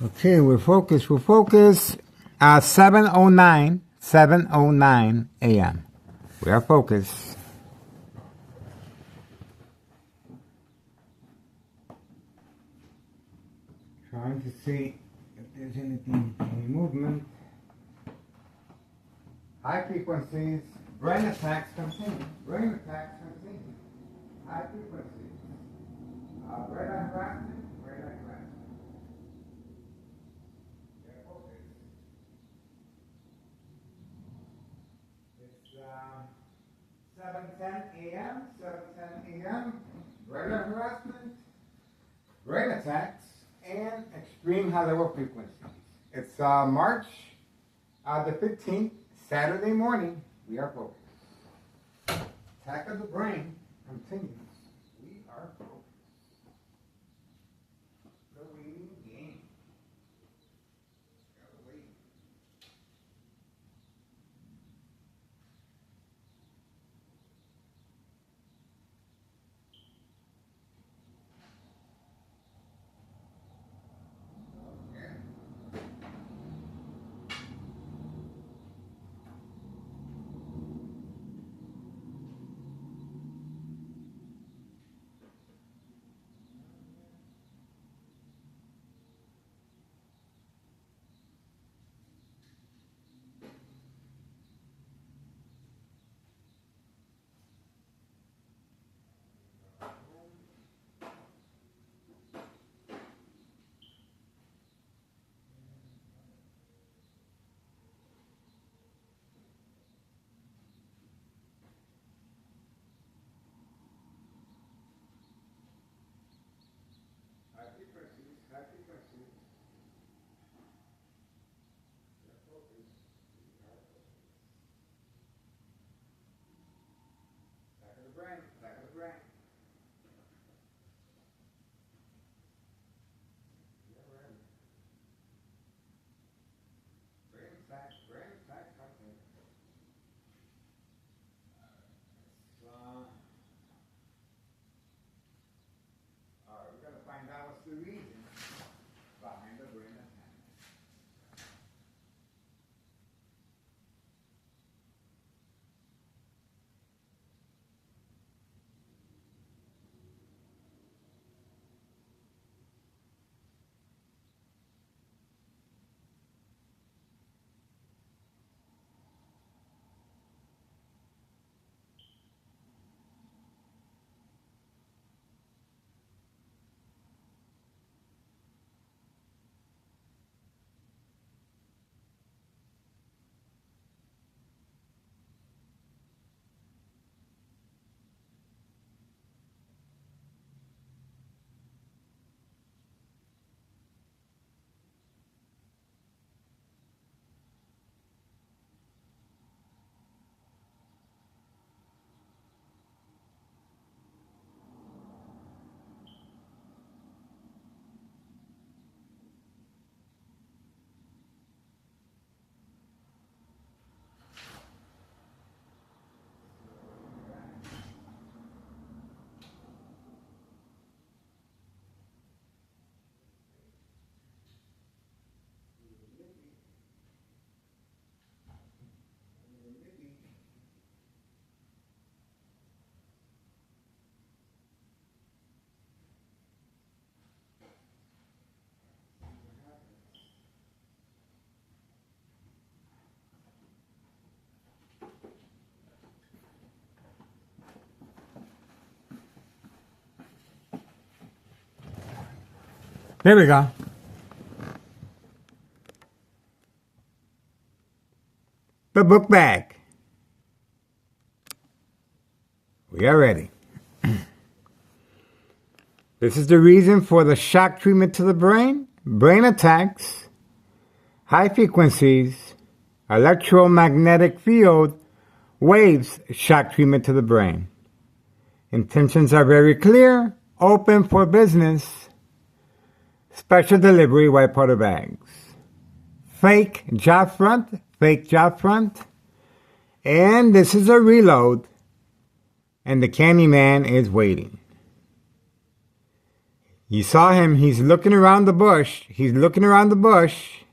Okay, we're focused. 7:09 a.m. We are focused. Trying to see if there's anything, any movement. High frequencies, brain attacks continue. Brain attacks continue. High frequencies. Red eye harassment, red eye harassment. They're focused. It's 7:10 a.m. 7:10 a.m. Red eye harassment, brain attacks, and extreme high level frequencies. It's March the 15th. Saturday morning, we are focused. Attack of the brain continues. We are focused. The waiting game. Gotta wait. Okay. High frequencies, high frequencies. They're focused. We are focused. Attack of the brain, attack of the brain. We are ready. Brain attack continues. We gotta find out what's the reason behind the brain attack. There we go. The book bag. We are ready. This is the reason for the shock treatment to the brain, brain attacks, high frequencies, electromagnetic field, waves, shock treatment to the brain. Intentions are very clear, open for business. Special delivery white powder bags. Fake job front. And this is a reload. And the Candyman is waiting. You saw him. He's looking around the bush. He's looking around the bush.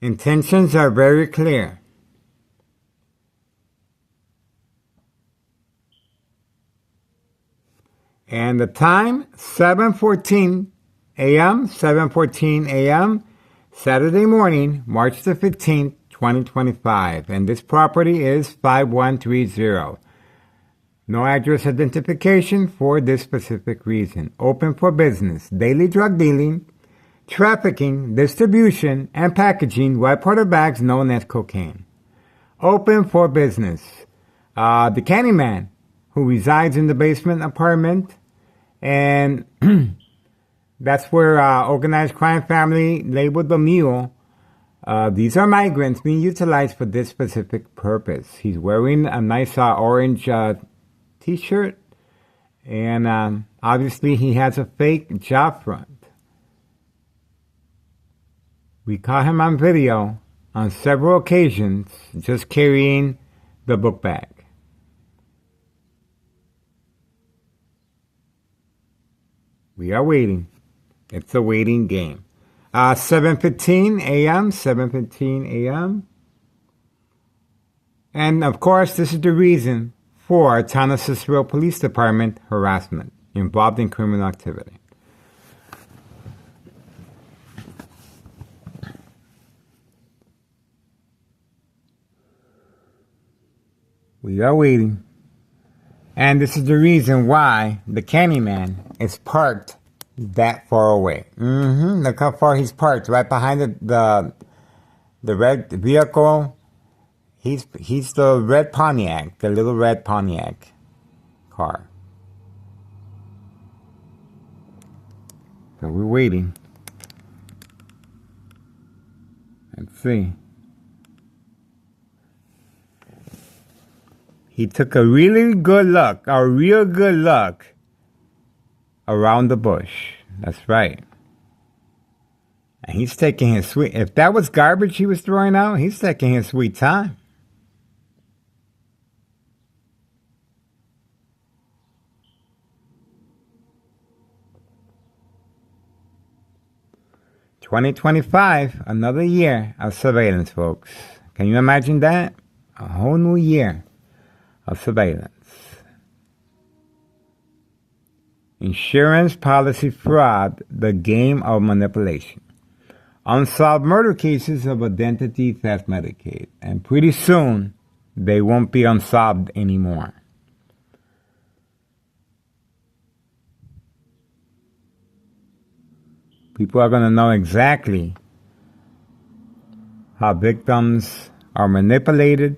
Intentions are very clear. And the time, 7:14 a.m., 7:14 a.m., Saturday morning, March the 15th, 2025. And this property is 5130. No address identification for this specific reason. Open for business. Daily drug dealing, trafficking, distribution, and packaging white powder bags known as cocaine. Open for business. The Candyman, who resides in the basement apartment, and that's where organized crime family labeled the mule. These are migrants being utilized for this specific purpose. He's wearing a nice orange t-shirt, and obviously he has a fake job front. We caught him on video on several occasions just carrying the book bag. We are waiting. It's a waiting game. 7:15 a.m., 7:15 a.m. And of course, this is the reason for Town of Cicero Police Department harassment involved in criminal activity. We are waiting. And this is the reason why the Candyman is parked that far away. Look how far he's parked, right behind the red vehicle. He's the red Pontiac, the little red Pontiac car. So we're waiting. Let's see. He took a real good look around the bush. That's right. And he's taking his sweet... If that was garbage he was throwing out, he's taking his sweet time. "2025, another year of surveillance, folks. Can you imagine that? A whole new year of surveillance. Insurance policy fraud, the game of manipulation. Unsolved murder cases of identity theft Medicaid. And pretty soon, they won't be unsolved anymore. People are going to know exactly how victims are manipulated,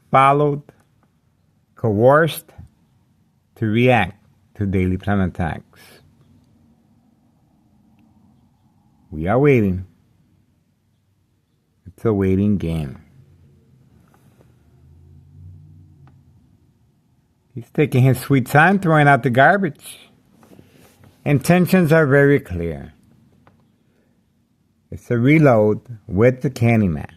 followed, coerced to react to daily plan attacks. We are waiting. It's a waiting game. He's taking his sweet time throwing out the garbage. Intentions are very clear. It's a reload with the Candyman.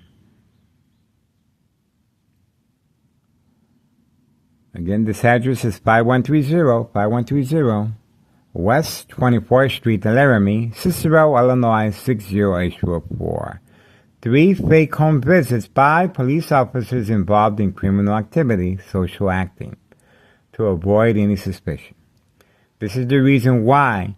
Again, this address is 5130 West 24th Street, Laramie, Cicero, Illinois 60804. 3 fake home visits by police officers involved in criminal activity, social acting, to avoid any suspicion. This is the reason why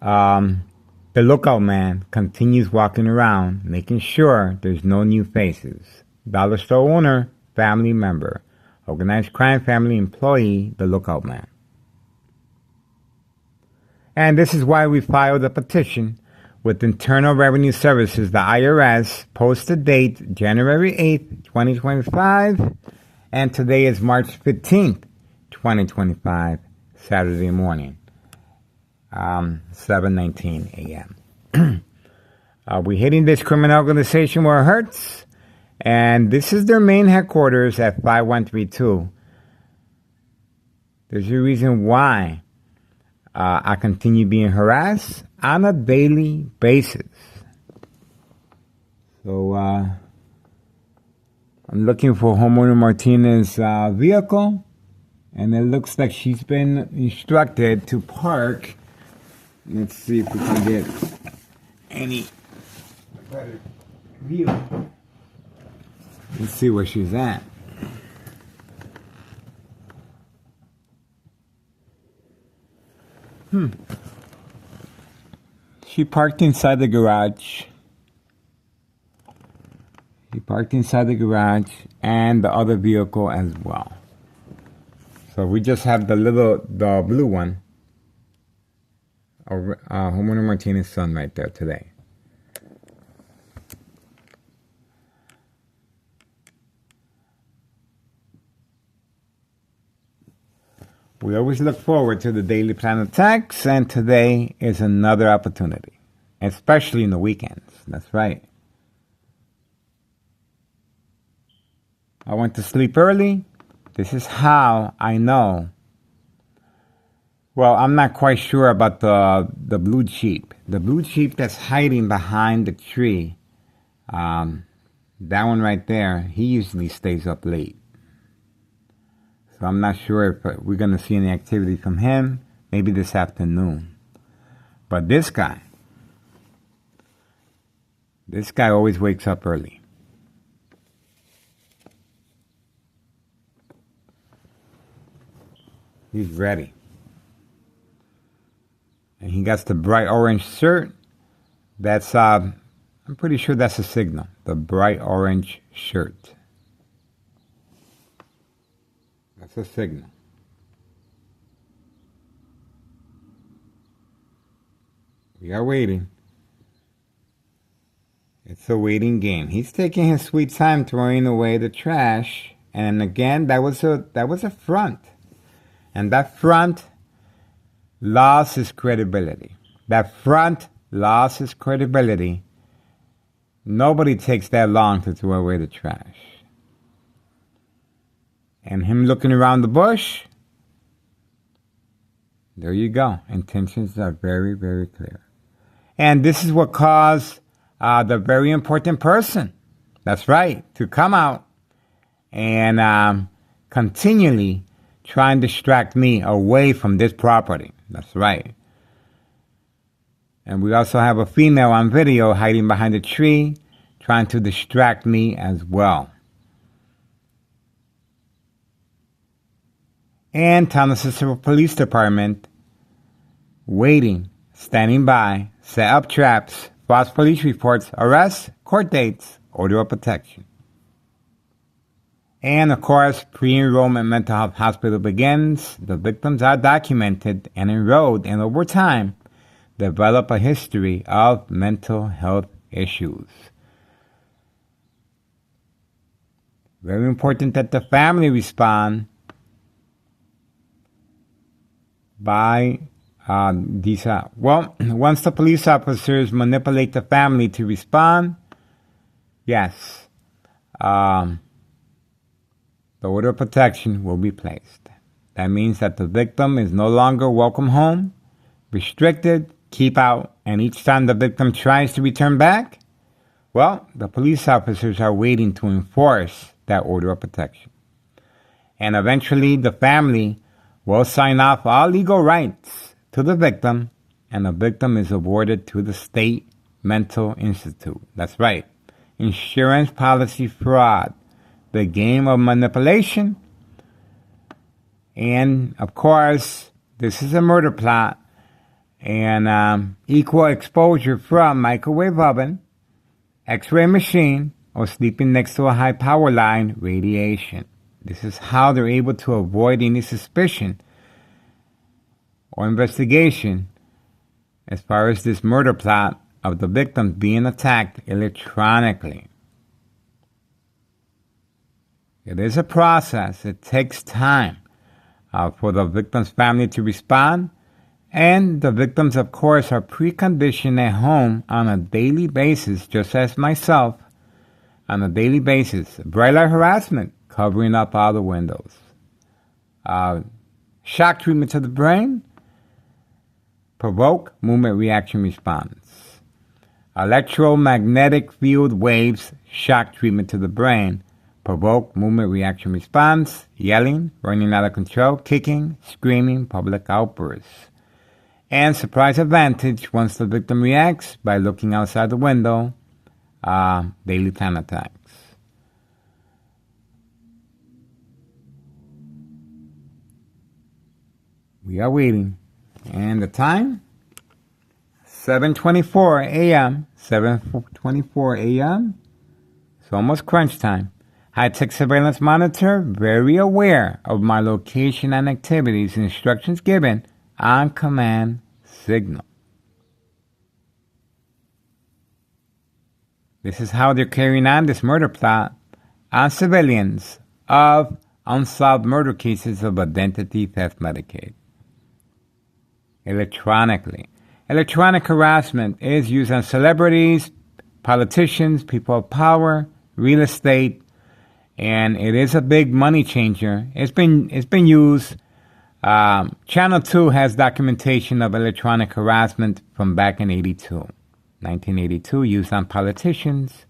the lookout man continues walking around, making sure there's no new faces. Dollar store owner, family member. Organized crime family employee, the lookout man. And this is why we filed a petition with Internal Revenue Services, the IRS, posted date January 8th, 2025, and today is March 15th, 2025, Saturday morning, 7:19 a.m. We're hitting this criminal organization where it hurts. And this is their main headquarters at 5132. There's a reason why I continue being harassed on a daily basis. So I'm looking for homeowner Martinez's vehicle, and it looks like she's been instructed to park Let's see if we can get any better view. Let's see where she's at. She parked inside the garage. She parked inside the garage and the other vehicle as well. So we just have the blue one. Homeowner Martinez's son right there today. We always look forward to the Daily Planet Attacks, and today is another opportunity, especially in the weekends. That's right. I went to sleep early. This is how I know. Well, I'm not quite sure about the blue Jeep. The blue Jeep that's hiding behind the tree, that one right there, he usually stays up late. So I'm not sure if we're going to see any activity from him, maybe this afternoon. But this guy always wakes up early. He's ready. And he got the bright orange shirt. That's, I'm pretty sure that's a signal. The bright orange shirt. That's a signal. We are waiting. It's a waiting game. He's taking his sweet time throwing away the trash. And again, that was a front. And that front lost his credibility. That front lost his credibility. Nobody takes that long to throw away the trash. And him looking around the bush, there you go. Intentions are very, very clear. And this is what caused the very important person, that's right, to come out and continually try and distract me away from this property. That's right. And we also have a female on video hiding behind a tree, trying to distract me as well. And Town Cicero Police Department waiting, standing by, set up traps, false police reports, arrests, court dates, order of protection. And of course, pre-enrollment mental health hospital begins. The victims are documented and enrolled, and over time, develop a history of mental health issues. Very important that the family respond by once the police officers manipulate the family to respond, yes, the order of protection will be placed. That means that the victim is no longer welcome home, restricted, keep out, and each time the victim tries to return back, well, the police officers are waiting to enforce that order of protection. And eventually the family will sign off all legal rights to the victim, and the victim is awarded to the State Mental Institute. That's right. Insurance policy fraud, the game of manipulation, and of course, this is a murder plot, and equal exposure from microwave oven, x-ray machine, or sleeping next to a high power line, radiation. This is how they're able to avoid any suspicion or investigation as far as this murder plot of the victim being attacked electronically. It is a process. It takes time for the victim's family to respond, and the victims, of course, are preconditioned at home on a daily basis, just as myself, on a daily basis. Bright light harassment, covering up all the windows. Shock treatment to the brain, provoke movement reaction response. Electromagnetic field waves, shock treatment to the brain, provoke movement reaction response, yelling, running out of control, kicking, screaming, public outbursts. and surprise advantage once the victim reacts by looking outside the window, daily plan attacks. We are waiting. And the time? 7:24 a.m. 7:24 a.m. It's almost crunch time. High-tech surveillance monitor, very aware of my location and activities, instructions given on command signal. This is how they're carrying on this murder plot on civilians of unsolved murder cases of identity theft Medicaid. Electronically. Electronic harassment is used on celebrities, politicians, people of power, real estate, and it is a big money changer. It's been used. Channel 2 has documentation of electronic harassment from back in 1982, used on politicians.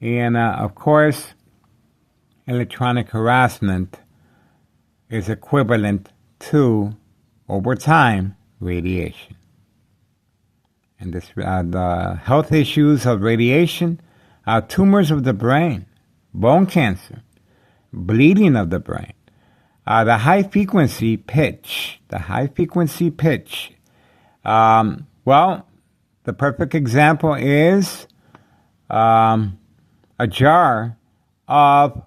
And of course, electronic harassment is equivalent to, over time, radiation. And the health issues of radiation are tumors of the brain, bone cancer, bleeding of the brain, the high-frequency pitch. Well, the perfect example is a jar of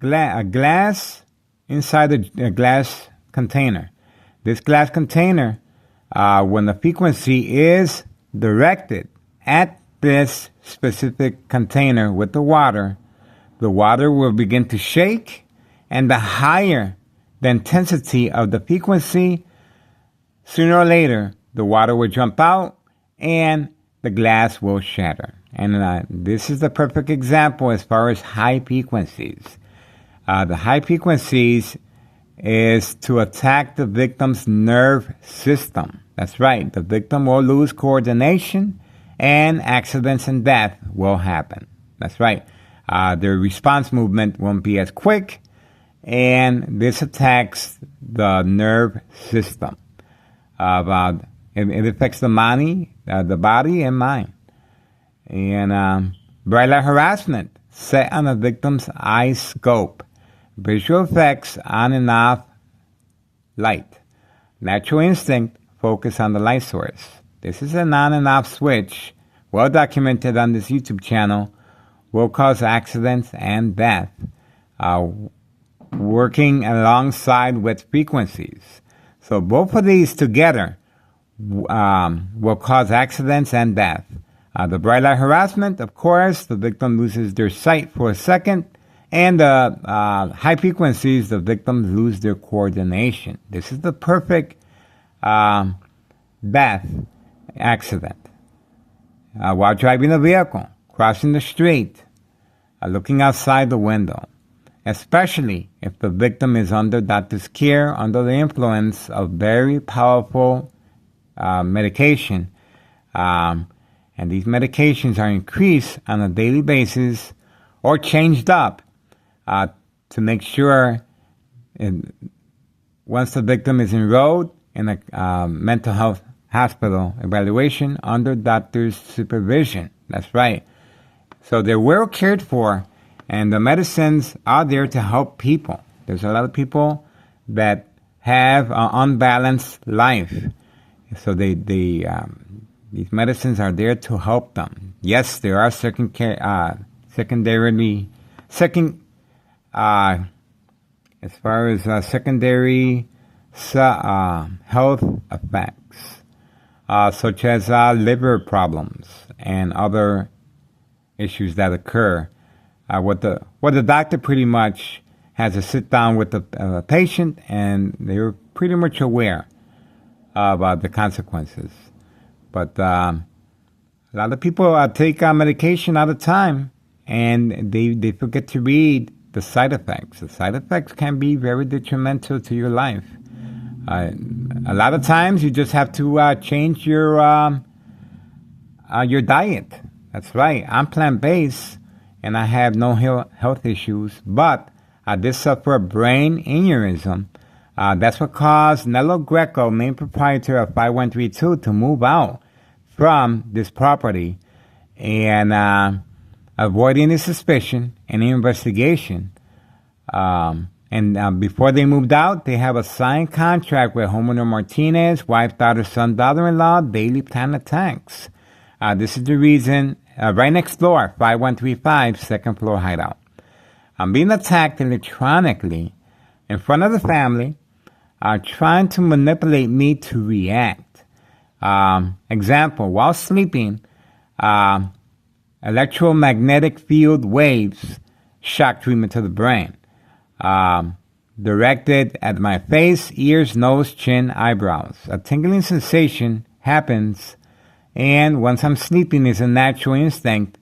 a glass inside a glass container. This glass container, when the frequency is directed at this specific container with the water will begin to shake, and the higher the intensity of the frequency, sooner or later, the water will jump out and the glass will shatter. And this is the perfect example as far as high frequencies. The high frequencies is to attack the victim's nerve system. That's right. The victim will lose coordination and accidents and death will happen. That's right. Their response movement won't be as quick, and this attacks the nerve system. It affects the body and mind. And bright light harassment set on the victim's eye scope. Visual effects on and off light. Natural instinct, focus on the light source. This is an on and off switch, well documented on this YouTube channel, will cause accidents and death, working alongside with frequencies. So both of these together will cause accidents and death. The bright light harassment, of course, the victim loses their sight for a second, and the high frequencies, the victims lose their coordination. This is the perfect death accident. While driving a vehicle, crossing the street, looking outside the window, especially if the victim is under doctor's care, under the influence of very powerful medication. And these medications are increased on a daily basis or changed up to make sure once the victim is enrolled in a mental health hospital evaluation under doctor's supervision. That's right. So they're well cared for, and the medicines are there to help people. There's a lot of people that have an unbalanced life. So these medicines are there to help them. Yes, there are secondary health effects, such as liver problems and other issues that occur. What the doctor pretty much has to sit down with the patient, and they're pretty much aware of the consequences. But a lot of people take medication all the time, and they forget to read the side effects. The side effects can be very detrimental to your life. A lot of times, you just have to change your diet. That's right. I'm plant-based, and I have no health issues, but I did suffer a brain aneurysm. That's what caused Nello Greco, main proprietor of 5132, to move out from this property and avoid any suspicion, any investigation. Before they moved out, they have a signed contract with homeowner Martinez, wife, daughter, son, daughter-in-law, daily plan attacks. This is the reason, right next door, 5135, second floor hideout. I'm being attacked electronically in front of the family, trying to manipulate me to react. Example, while sleeping, electromagnetic field waves, shock treatment to the brain. Directed at my face, ears, nose, chin, eyebrows. A tingling sensation happens, and once I'm sleeping, it's a natural instinct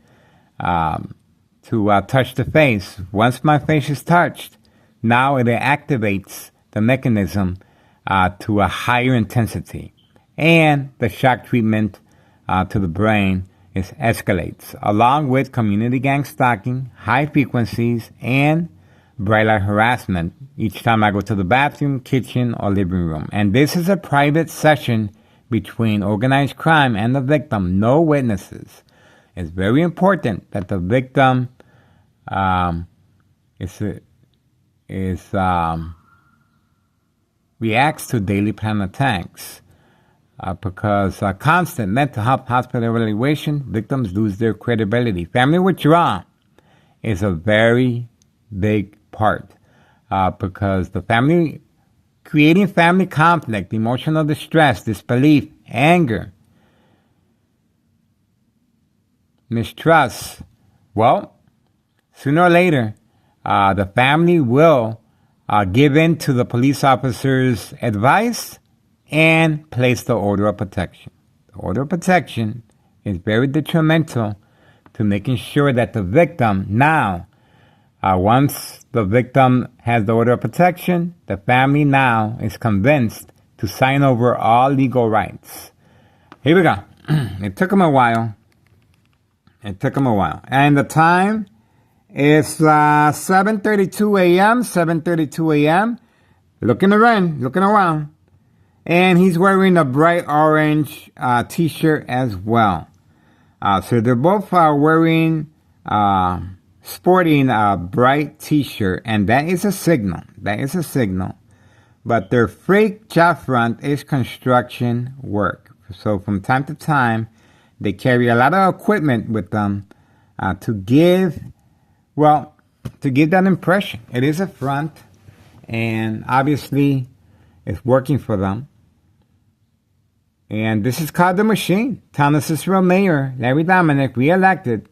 to touch the face. Once my face is touched, now it activates the mechanism to a higher intensity, and the shock treatment to the brain escalates, along with community gang stalking, high frequencies, and bright light harassment each time I go to the bathroom, kitchen, or living room. And this is a private session between organized crime and the victim, no witnesses. It's very important that the victim reacts to daily plan attacks because constant mental health hospital evaluation, victims lose their credibility. Family withdrawal is a very big part because the family, creating family conflict, emotional distress, disbelief, anger, mistrust. Well, sooner or later, the family will give in to the police officer's advice and place the order of protection. The order of protection is very detrimental to making sure that the victim now, once the victim has the order of protection, the family now is convinced to sign over all legal rights. Here we go. It took them a while. And the time is 7:32 a.m., 7:32 a.m. Looking around. And he's wearing a bright orange t-shirt as well. So they're both wearing, sporting a bright t-shirt, and that is a signal. But their fake job front is construction work. So from time to time, they carry a lot of equipment with them to give that impression. It is a front, and obviously it's working for them. And this is called the machine. Town of Cicero Mayor Larry Dominic reelected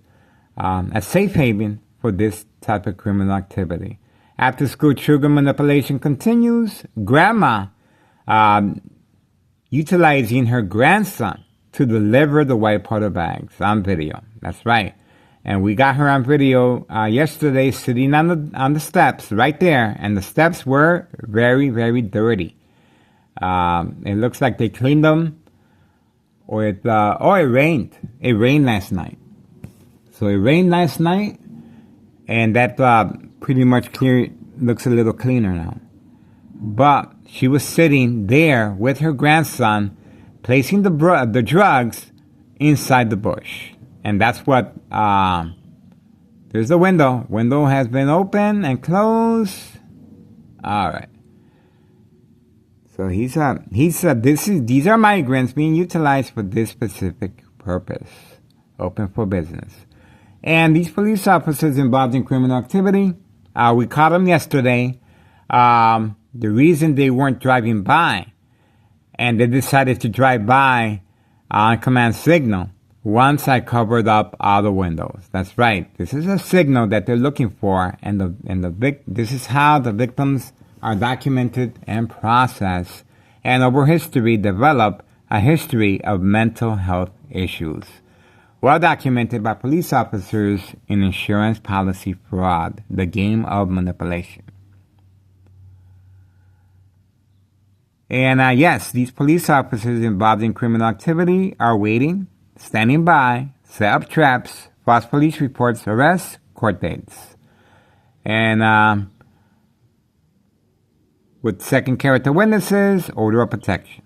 a safe haven for this type of criminal activity. After school sugar manipulation continues, grandma utilizing her grandson to deliver the white powder bags on video. That's right. And we got her on video yesterday sitting on the steps right there. And the steps were very, very dirty. It looks like they cleaned them. Or it rained. It rained last night. So it rained last night. And that pretty much looks a little cleaner now. But she was sitting there with her grandson, placing the drugs inside the bush. And that's what, there's the window. Window has been open and closed. All right. So these are migrants being utilized for this specific purpose. Open for business. And these police officers involved in criminal activity, we caught them yesterday. The reason they weren't driving by, and they decided to drive by on command signal once I covered up all the windows. That's right. This is a signal that they're looking for, and this is how the victims are documented and processed, and over history develop a history of mental health issues. Well documented by police officers in insurance policy fraud, the game of manipulation. And yes, these police officers involved in criminal activity are waiting, standing by, set up traps, false police reports, arrests, court dates. And with second character witnesses, order of protection.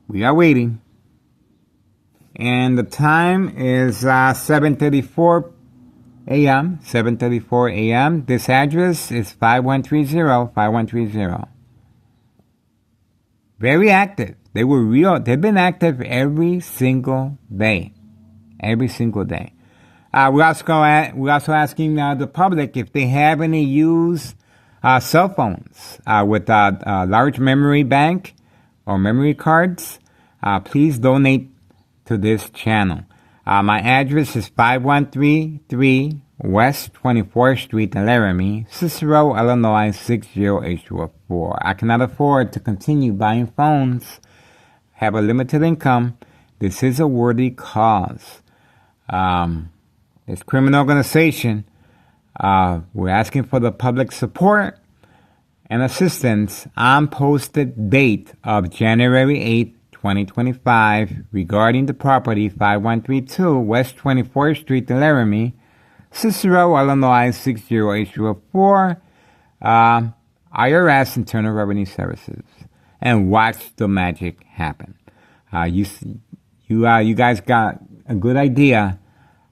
We are waiting. And the time is 7:34 a.m. 7:34 a.m. This address is 5130. Very active. They've been active every single day. Every single day. We're also asking the public if they have any used cell phones with a large memory bank or memory cards. Please donate to this channel. My address is 5133 West 24th Street in Laramie, Cicero, Illinois 60804. I cannot afford to continue buying phones. Have a limited income. This is a worthy cause. This criminal organization, we're asking for the public support and assistance on posted date of January 8th, 2025 regarding the property 5132 West 24th Street in Laramie, Cicero, Illinois 60804, IRS, Internal Revenue Services, and watch the magic happen. You guys got a good idea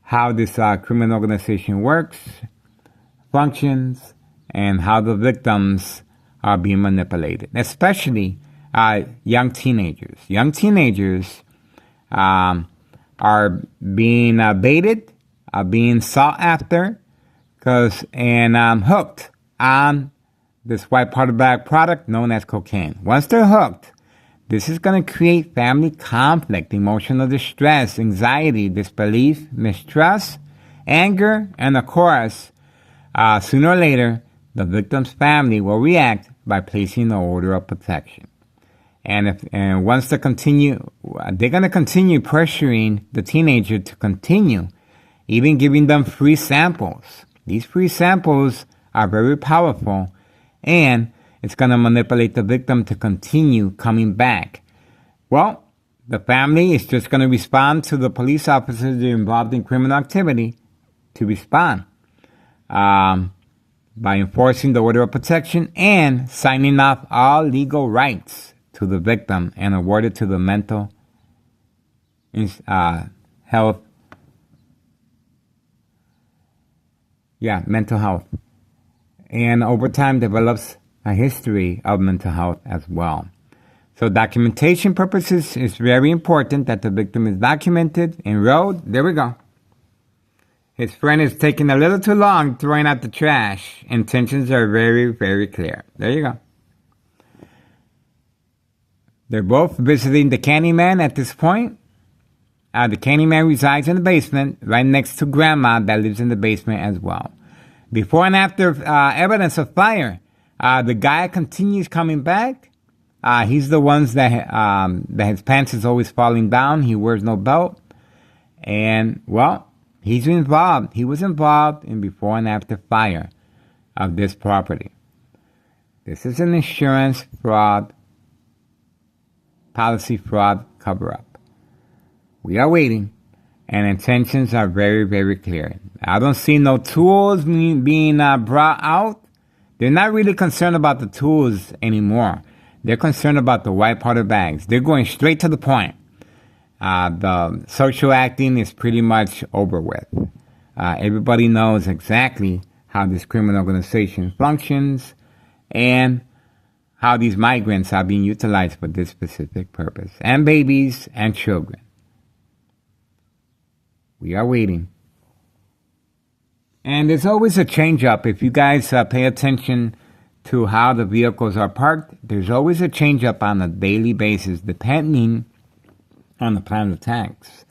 how this criminal organization works, functions, and how the victims are being manipulated, especially young teenagers. Young teenagers are being baited, are being sought after, and hooked on this white powder bag product known as cocaine. Once they're hooked, this is going to create family conflict, emotional distress, anxiety, disbelief, mistrust, anger, and of course, sooner or later, the victim's family will react by placing an order of protection. And once they're going to continue pressuring the teenager to continue, even giving them free samples. These free samples are very powerful, and it's going to manipulate the victim to continue coming back. Well, the family is just going to respond to the police officers that are involved in criminal activity to respond by enforcing the order of protection and signing off all legal rights to the victim and awarded to the mental health. Mental health. And over time develops a history of mental health as well. So documentation purposes is very important that the victim is documented, enrolled. There we go. His friend is taking a little too long throwing out the trash. Intentions are very, very clear. There you go. They're both visiting the Candyman at this point. The Candyman resides in the basement right next to Grandma that lives in the basement as well. Before and after evidence of fire, the guy continues coming back. He's the ones that his pants is always falling down. He wears no belt. And, well, he's involved. He was involved in before and after fire of this property. This is an insurance fraud, policy fraud cover-up. We are waiting, and intentions are very, very clear. I don't see no tools being brought out. They're not really concerned about the tools anymore. They're concerned about the white powder bags. They're going straight to the point. The social acting is pretty much over with. Everybody knows exactly how this criminal organization functions and how these migrants are being utilized for this specific purpose, and babies and children. We are waiting. And there's always a change up. If you guys pay attention to how the vehicles are parked, there's always a change up on a daily basis depending on the plan of attacks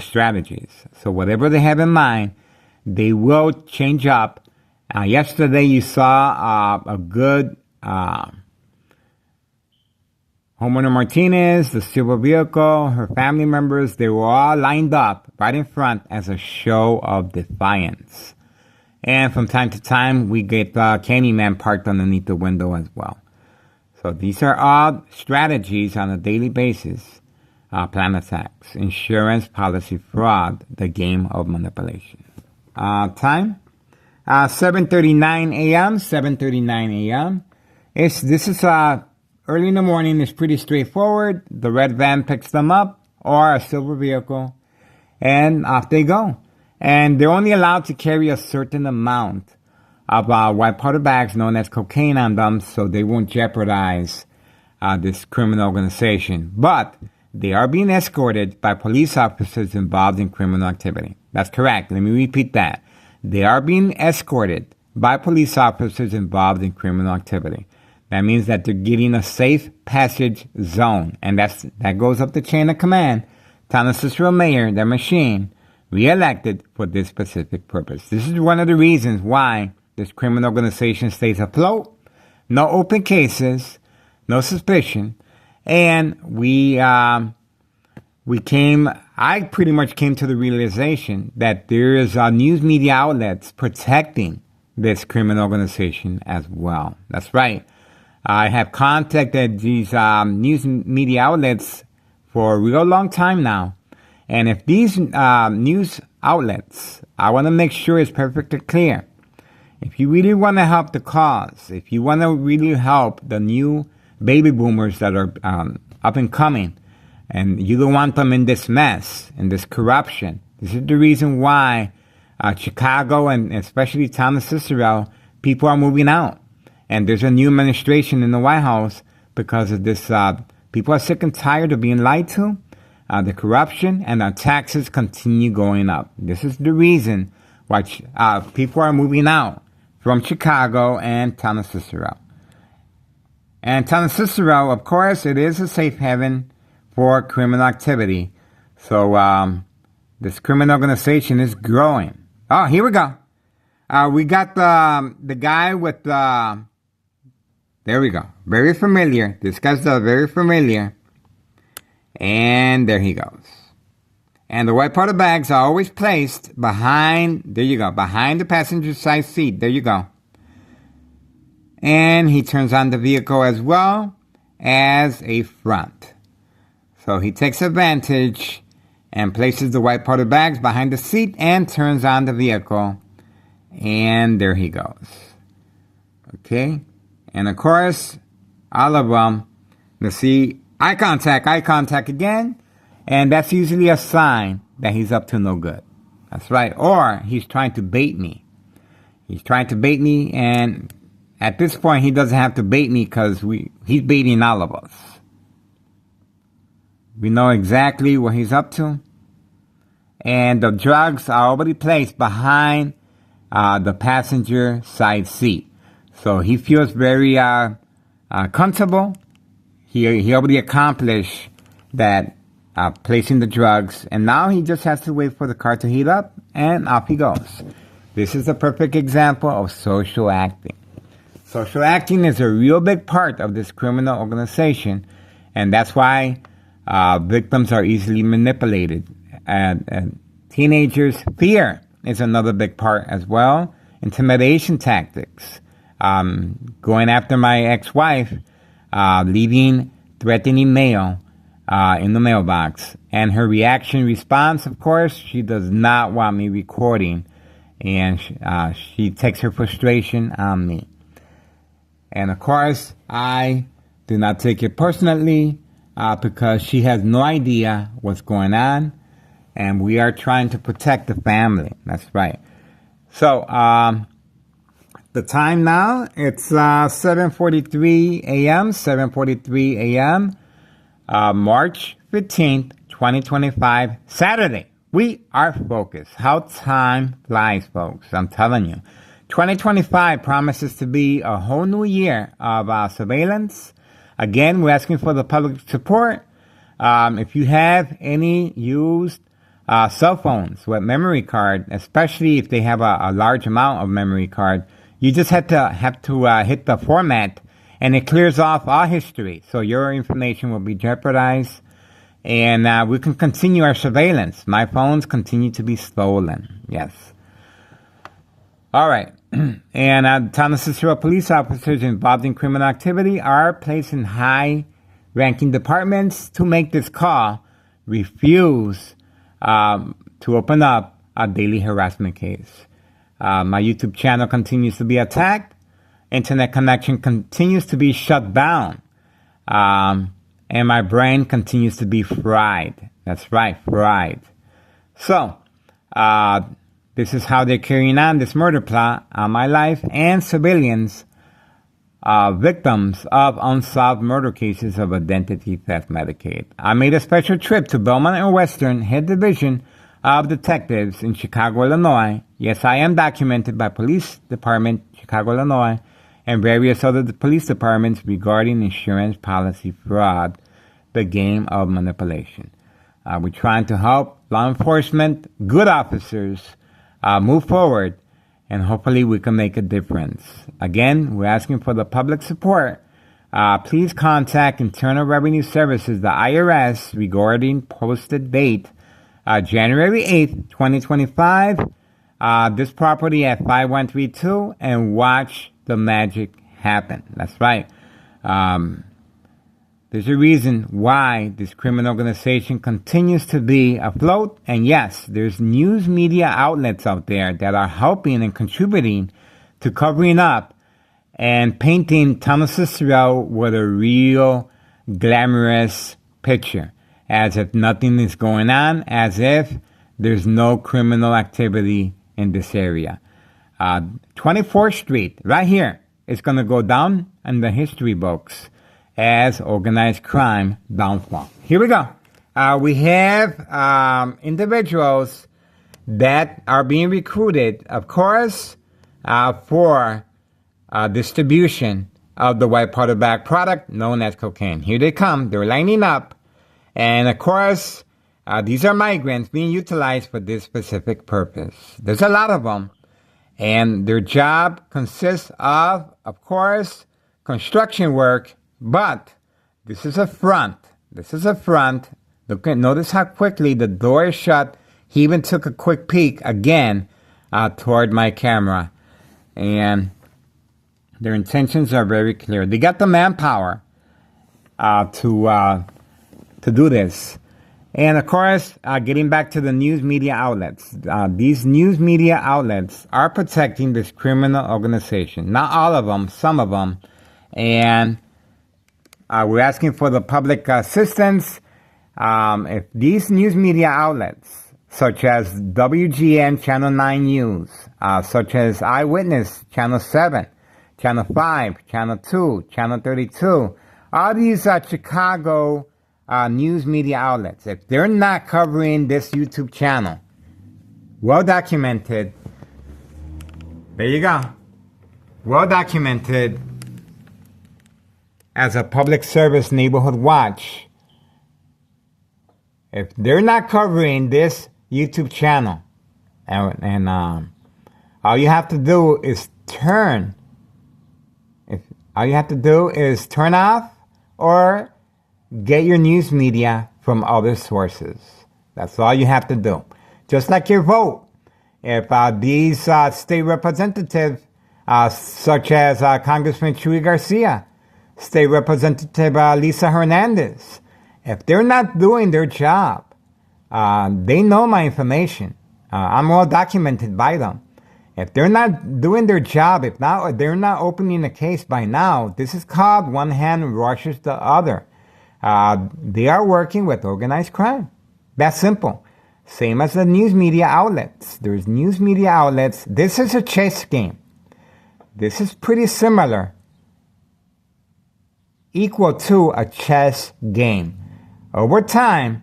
strategies. So whatever they have in mind, they will change up. Yesterday you saw a good Homeowner Martinez, the silver vehicle, her family members, they were all lined up right in front as a show of defiance. And from time to time, we get Candyman parked underneath the window as well. So these are all strategies on a daily basis plan attacks, insurance policy fraud, the game of manipulation. Time? 7:39 a.m., 7:39 a.m. This is early in the morning. It's pretty straightforward. The red van picks them up, or a silver vehicle, and off they go. And they're only allowed to carry a certain amount of white powder bags known as cocaine on them, so they won't jeopardize this criminal organization. But they are being escorted by police officers involved in criminal activity. That's correct. Let me repeat that. They are being escorted by police officers involved in criminal activity. That means that they're getting a safe passage zone. And that goes up the chain of command. Town of Cicero Mayor, their machine, reelected for this specific purpose. This is one of the reasons why this criminal organization stays afloat. No open cases, no suspicion. And I pretty much came to the realization that there is news media outlets protecting this criminal organization as well. That's right. I have contacted these news media outlets for a real long time now. And if these news outlets, I want to make sure it's perfectly clear. If you really want to help the cause, if you want to really help the new baby boomers that are up and coming, and you don't want them in this mess, in this corruption. This is the reason why Chicago and especially town of Cicero, people are moving out. And there's a new administration in the White House because of this. People are sick and tired of being lied to, the corruption, and our taxes continue going up. This is the reason why people are moving out from Chicago and town of Cicero. And town of Cicero, of course, it is a safe haven for criminal activity. So this criminal organization is growing. Oh, here we go. We got the guy with the... There we go. Very familiar. This guy's very familiar. And there he goes. And the white powder bags are always placed behind... There you go. Behind the passenger side seat. There you go. And he turns on the vehicle as well as a front. So he takes advantage and places the white powder bags behind the seat and turns on the vehicle. And there he goes. Okay? And of course, all of them, you see eye contact again. And that's usually a sign that he's up to no good. That's right. Or he's trying to bait me. He's trying to bait me, and at this point, he doesn't have to bait me because he's baiting all of us. We know exactly what he's up to. And the drugs are already placed behind the passenger side seat. So he feels very comfortable. He already accomplished that, placing the drugs. And now he just has to wait for the car to heat up, and off he goes. This is a perfect example of social acting. Social acting is a real big part of this criminal organization, and that's why victims are easily manipulated. And teenagers' fear is another big part as well. Intimidation tactics. Going after my ex-wife, leaving threatening mail in the mailbox. And her response, of course, she does not want me recording. And she takes her frustration on me. And of course, I do not take it personally because she has no idea what's going on. And we are trying to protect the family. That's right. So, the time now, it's 7:43 a.m., 7:43 a.m., March 15th, 2025, Saturday. We are focused. How time flies, folks. I'm telling you. 2025 promises to be a whole new year of surveillance. Again, we're asking for the public support. If you have any used cell phones with memory card, especially if they have a large amount of memory card, you just have to hit the format, and it clears off all history. So your information will be jeopardized, and we can continue our surveillance. My phones continue to be stolen. Yes. All right. And town of Cicero police officers involved in criminal activity are placed in high-ranking departments to make this call refuse to open up a daily harassment case. My YouTube channel continues to be attacked. Internet connection continues to be shut down. And my brain continues to be fried. That's right, fried. So, this is how they're carrying on this murder plot on my life and civilians, victims of unsolved murder cases of identity theft Medicaid. I made a special trip to Belmont and Western Head Division of Detectives in Chicago, Illinois. Yes, I am documented by Police Department, Chicago, Illinois, and various other police departments regarding insurance policy fraud, the game of manipulation. We're trying to help law enforcement, good officers, move forward, and hopefully we can make a difference. Again, we're asking for the public support. Please contact Internal Revenue Services, the IRS, regarding posted date, January 8th, 2025, this property at 5132, and watch the magic happen. That's right. There's a reason why this criminal organization continues to be afloat. And yes, there's news media outlets out there that are helping and contributing to covering up and painting Thomas Cicero with a real glamorous picture, as if nothing is going on, as if there's no criminal activity in this area. 24th Street, right here, is going to go down in the history books as organized crime downfall. Here we go. We have individuals that are being recruited, of course, for distribution of the white powder bag product known as cocaine. Here they come. They're lining up. And, of course, these are migrants being utilized for this specific purpose. There's a lot of them. And their job consists of course, construction work. But this is a front. This is a front. Look, notice how quickly the door is shut. He even took a quick peek again toward my camera. And their intentions are very clear. They got the manpower to do this. And of course, getting back to the news media outlets. These news media outlets are protecting this criminal organization. Not all of them, some of them. And we're asking for the public assistance. If these news media outlets, such as WGN Channel 9 News, such as Eyewitness Channel 7, Channel 5, Channel 2, Channel 32, all these Chicago news media outlets, if they're not covering this YouTube channel, well documented, there you go, well documented, as a public service neighborhood watch, if they're not covering this YouTube channel, and all you have to do is turn off or get your news media from other sources. That's all you have to do. Just like your vote. If these state representatives, such as Congressman Chuy Garcia, State Representative Lisa Hernandez, if they're not doing their job, they know my information. I'm well documented by them. If they're not doing their job, if they're not opening a case by now, this is called one hand rushes the other. They are working with organized crime. That's simple. Same as the news media outlets. There's news media outlets. This is a chess game. This is pretty similar, equal to a chess game. Over time,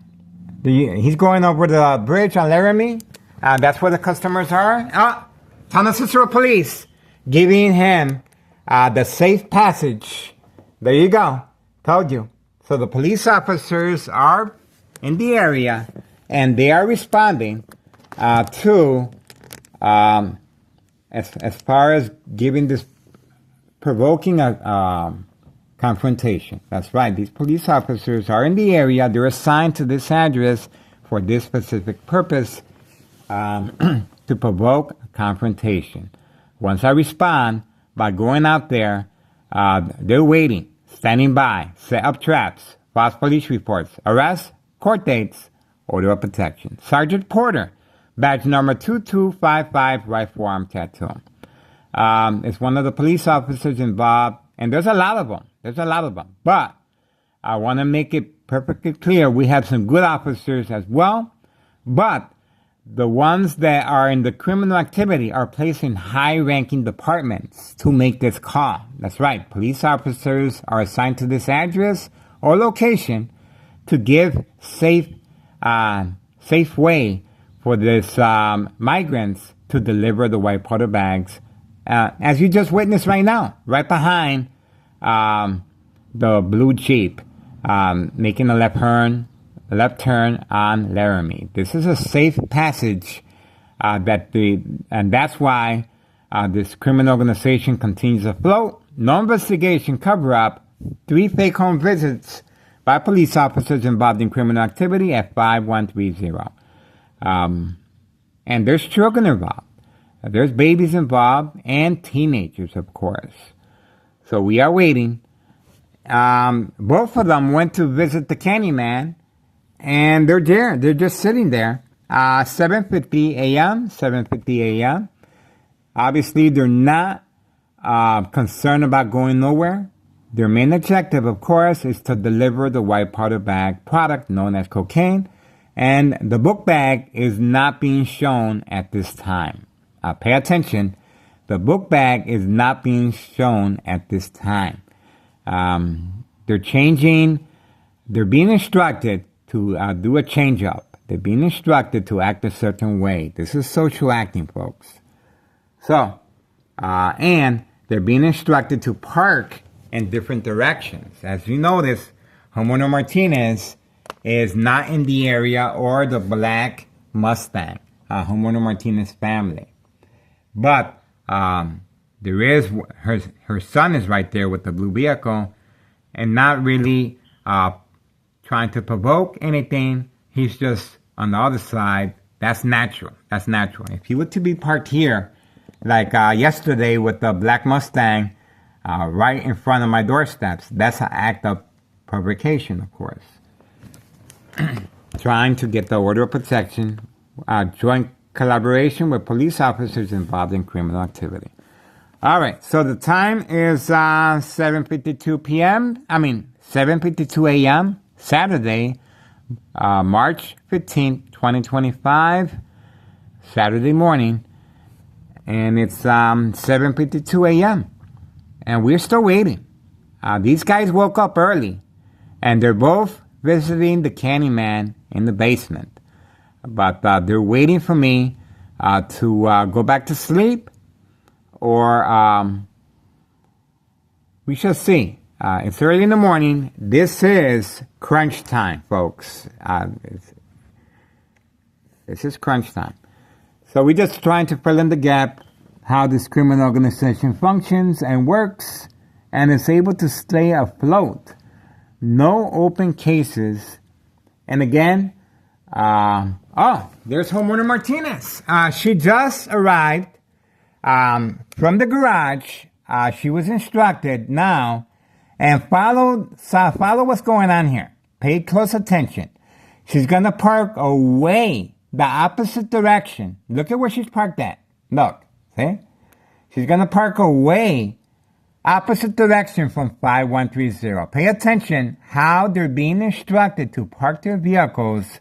he's going over the bridge on Laramie. That's where the customers are. Thomas Cicero Police giving him the safe passage. There you go. Told you. So the police officers are in the area and they are responding to as far as giving this provoking a confrontation. That's right. These police officers are in the area. They're assigned to this address for this specific purpose, to provoke a confrontation. Once I respond by going out there, they're waiting, standing by, set up traps, false police reports, arrests, court dates, order of protection. Sergeant Porter, badge number 2255, right forearm tattoo. It's one of the police officers involved, and there's a lot of them. But I want to make it perfectly clear, we have some good officers as well, but the ones that are in the criminal activity are placed in high-ranking departments to make this call. That's right. Police officers are assigned to this address or location to give safe way for this migrants to deliver the white powder bags, as you just witnessed right now, right behind the blue Jeep, making a left turn on Laramie. This is a safe passage, and that's why this criminal organization continues afloat. No investigation, cover-up, 3 fake home visits by police officers involved in criminal activity at 5130. And there's children involved. There's babies involved and teenagers, of course. So we are waiting. Both of them went to visit the Candyman, and they're there. They're just sitting there. 7:50 a.m. Obviously, they're not concerned about going nowhere. Their main objective, of course, is to deliver the white powder bag product known as cocaine, and the book bag is not being shown at this time. Pay attention. The book bag is not being shown at this time. They're being instructed to do a change up. They're being instructed to act a certain way. This is social acting, folks. So, and they're being instructed to park in different directions. As you notice, Homeowner Martinez is not in the area or the black Mustang, Homeowner Martinez family. But there is, her son is right there with the blue vehicle and not really trying to provoke anything. He's just on the other side. That's natural. If he were to be parked here, like yesterday with the black Mustang right in front of my doorsteps, that's an act of provocation, of course. Trying to get the order of protection, joint collaboration with police officers involved in criminal activity. All right, so the time is 7:52 a.m., Saturday, March 15th, 2025, Saturday morning, and it's 7:52 a.m., and we're still waiting. These guys woke up early, and they're both visiting the Candyman in the basement. But they're waiting for me to go back to sleep, or we shall see. It's early in the morning. This is crunch time, folks. This is crunch time. So we're just trying to fill in the gap how this criminal organization functions and works and is able to stay afloat. No open cases. And again, there's Homeowner Martinez. She just arrived from the garage. She was instructed now, and follow what's going on here. Pay close attention. She's going to park away the opposite direction. Look at where she's parked at. Look, see? She's going to park away opposite direction from 5130. Pay attention how they're being instructed to park their vehicles.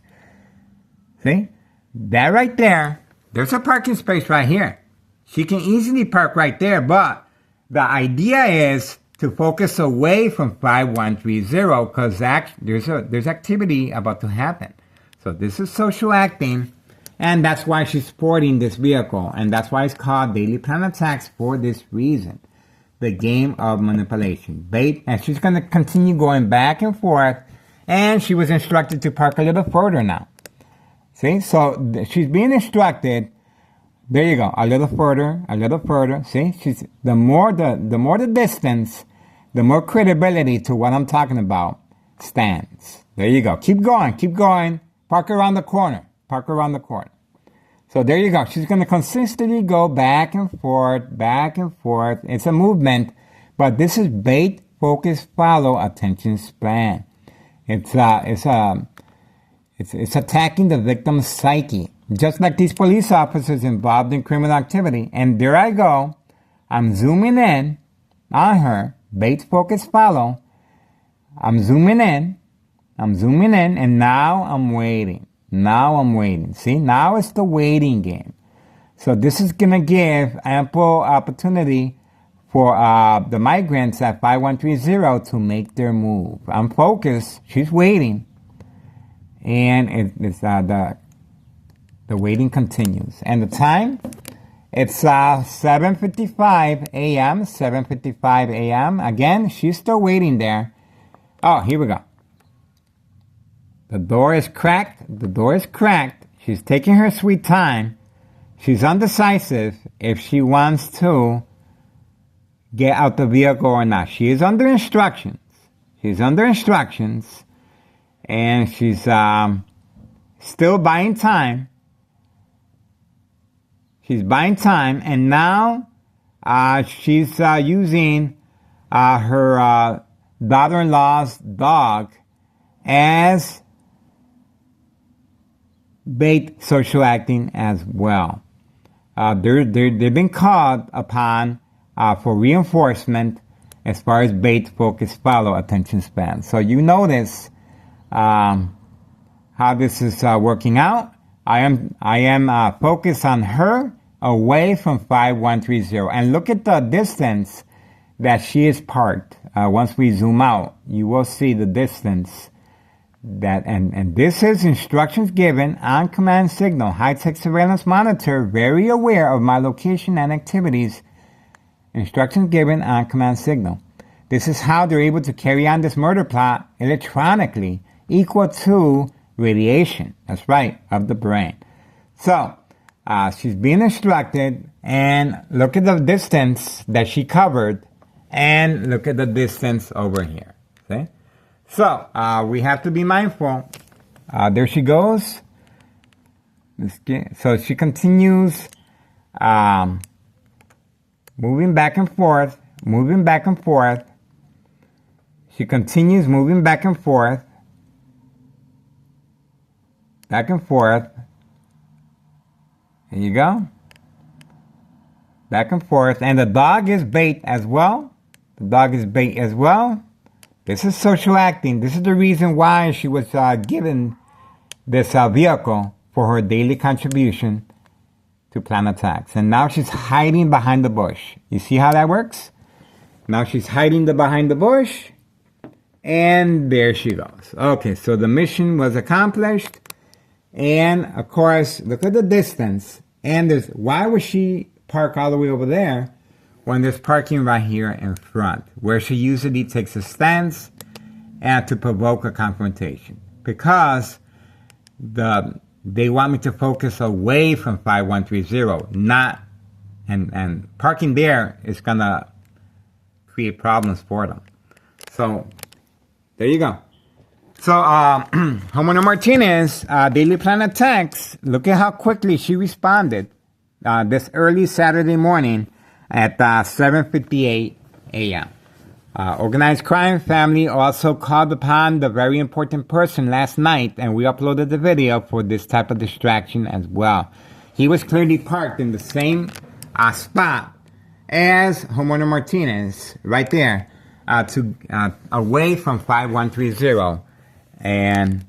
See? That right there, there's a parking space right here. She can easily park right there, but the idea is to focus away from 5130 because there's activity about to happen. So this is social acting, and that's why she's sporting this vehicle, and that's why it's called daily plan attacks for this reason. The game of manipulation. Bait, and she's going to continue going back and forth, and she was instructed to park a little further now. See, so she's being instructed. There you go, a little further. See, the more the distance, the more credibility to what I'm talking about stands. There you go. Keep going. Park around the corner. So there you go. She's going to consistently go back and forth. It's a movement, but this is bait, focus, follow, attention span. It's It's attacking the victim's psyche, just like these police officers involved in criminal activity. And there I go. I'm zooming in on her. Bait, focus, follow. I'm zooming in, and now I'm waiting. See, now it's the waiting game. So this is going to give ample opportunity for the migrants at 5130 to make their move. I'm focused. She's waiting. And the waiting continues. And the time? It's 7:55 a.m. 7:55 a.m. Again, she's still waiting there. Oh, here we go. The door is cracked. She's taking her sweet time. She's undecisive if she wants to get out the vehicle or not. She is under instructions. And she's still buying time. She's buying time, and now she's using her daughter-in-law's dog as bait, social acting as well. They've been called upon for reinforcement as far as bait, focus, follow, attention span. So you notice how this is working out. I am focused on her away from 5130. And look at the distance that she is parked. Once we zoom out, you will see the distance that, and this is instructions given on command signal. High-tech surveillance monitor, very aware of my location and activities. Instructions given on command signal. This is how they're able to carry on this murder plot electronically, equal to radiation. That's right, of the brain. So, she's being instructed, and look at the distance that she covered, and look at the distance over here. See? So, we have to be mindful. There she goes. So she continues moving back and forth. She continues moving back and forth. There you go. Back and forth. And the dog is bait as well. This is social acting. This is the reason why she was given this vehicle for her daily contribution to plan attacks. And now she's hiding behind the bush. You see how that works? Now she's hiding behind the bush. And there she goes. Okay, so the mission was accomplished. And, of course, look at the distance. And why would she park all the way over there when there's parking right here in front, where she usually takes a stance and to provoke a confrontation? Because they want me to focus away from 5130, not, and parking there is going to create problems for them. So, there you go. So, Homeowner Martinez, Daily Planet Text, look at how quickly she responded this early Saturday morning at 7:58 a.m. Organized crime family also called upon the very important person last night, and we uploaded the video for this type of distraction as well. He was clearly parked in the same spot as Homeowner Martinez, right there, away from 5130. And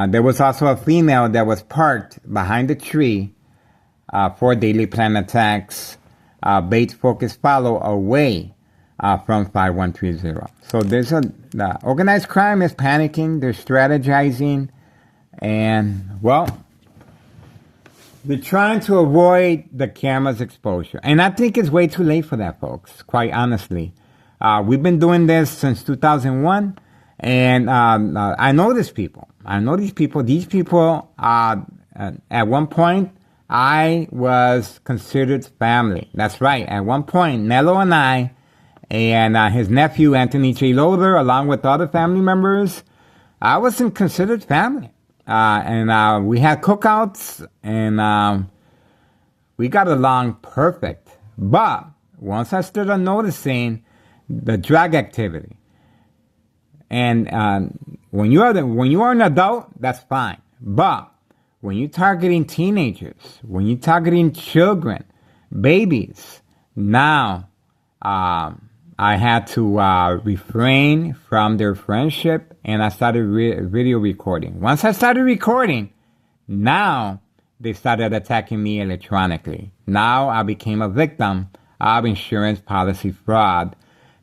there was also a female that was parked behind the tree for Daily Plan attacks, bait, focus, follow away from 5130. So the organized crime is panicking, they're strategizing, and, well, they're trying to avoid the camera's exposure. And I think it's way too late for that, folks, quite honestly. We've been doing this since 2001. And I know these people. These people, at one point, I was considered family. That's right. At one point, Nello and I, and his nephew, Anthony J. Loader, along with other family members, I wasn't considered family. And we had cookouts, and we got along perfect. But once I started noticing the drug activity, and when you are an adult, that's fine. But when you're targeting teenagers, when you're targeting children, babies, now I had to refrain from their friendship, and I started video recording. Once I started recording, now they started attacking me electronically. Now I became a victim of insurance policy fraud,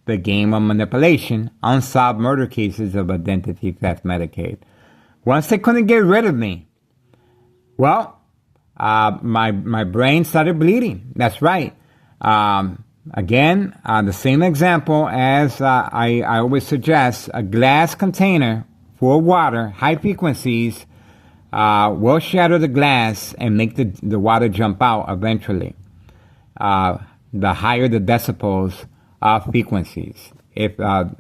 the game of manipulation, unsolved murder cases of identity theft Medicaid. Once they couldn't get rid of me, well, my brain started bleeding. That's right. Again, the same example as I always suggest, a glass container full of water, high frequencies, will shatter the glass and make the water jump out eventually. The higher the decibels of frequencies, if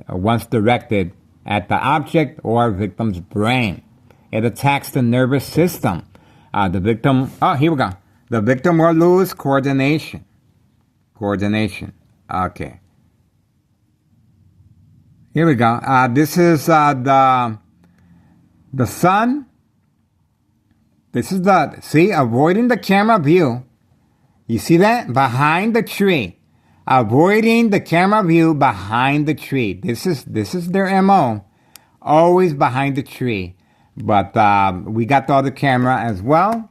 once directed at the object or victim's brain. It attacks the nervous system. The victim, here we go. The victim will lose coordination. Okay. Here we go. This is the sun. This is avoiding the camera view. You see that? Behind the tree. Avoiding the camera view behind the tree. This is their MO. Always behind the tree. But we got the other camera as well.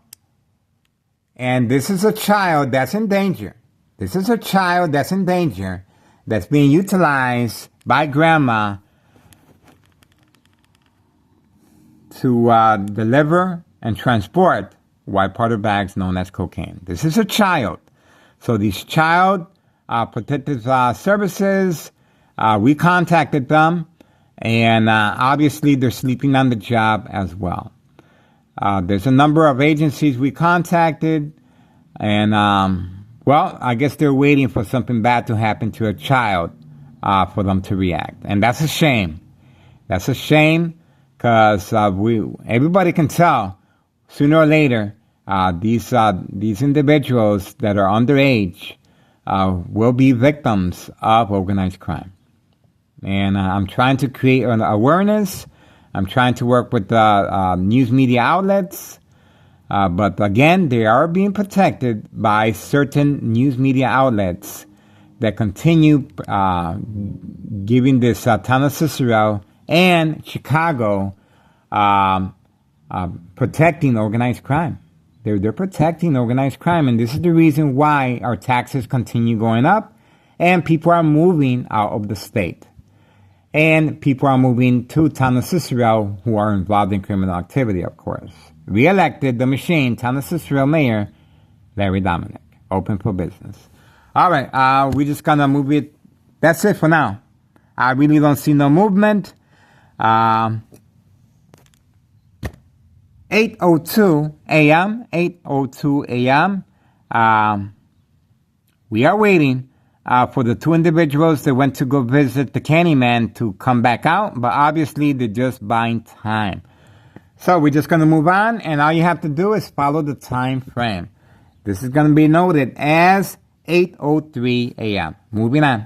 And this is a child that's in danger. This is a child that's in danger, that's being utilized by grandma to deliver and transport white powder bags known as cocaine. This is a child. So these child protective services, we contacted them, and obviously they're sleeping on the job as well. There's a number of agencies we contacted, and well, I guess they're waiting for something bad to happen to a child for them to react. And that's a shame. That's a shame because everybody can tell sooner or later these individuals that are underage will be victims of organized crime. And I'm trying to create an awareness. I'm trying to work with news media outlets. But again, they are being protected by certain news media outlets that continue giving this town of Cicero and Chicago protecting organized crime. They're protecting organized crime, and this is the reason why our taxes continue going up, and people are moving out of the state. And people are moving to town of Cicero who are involved in criminal activity, of course. Re-elected the machine, town of Cicero Mayor Larry Dominic. Open for business. All right, we're just gonna move it. That's it for now. I really don't see no movement. 8:02 a.m. 8:02 a.m. We are waiting for the two individuals that went to go visit the Candyman to come back out, but obviously they're just buying time. So we're just going to move on, and all you have to do is follow the time frame. This is going to be noted as 8:03 a.m. Moving on.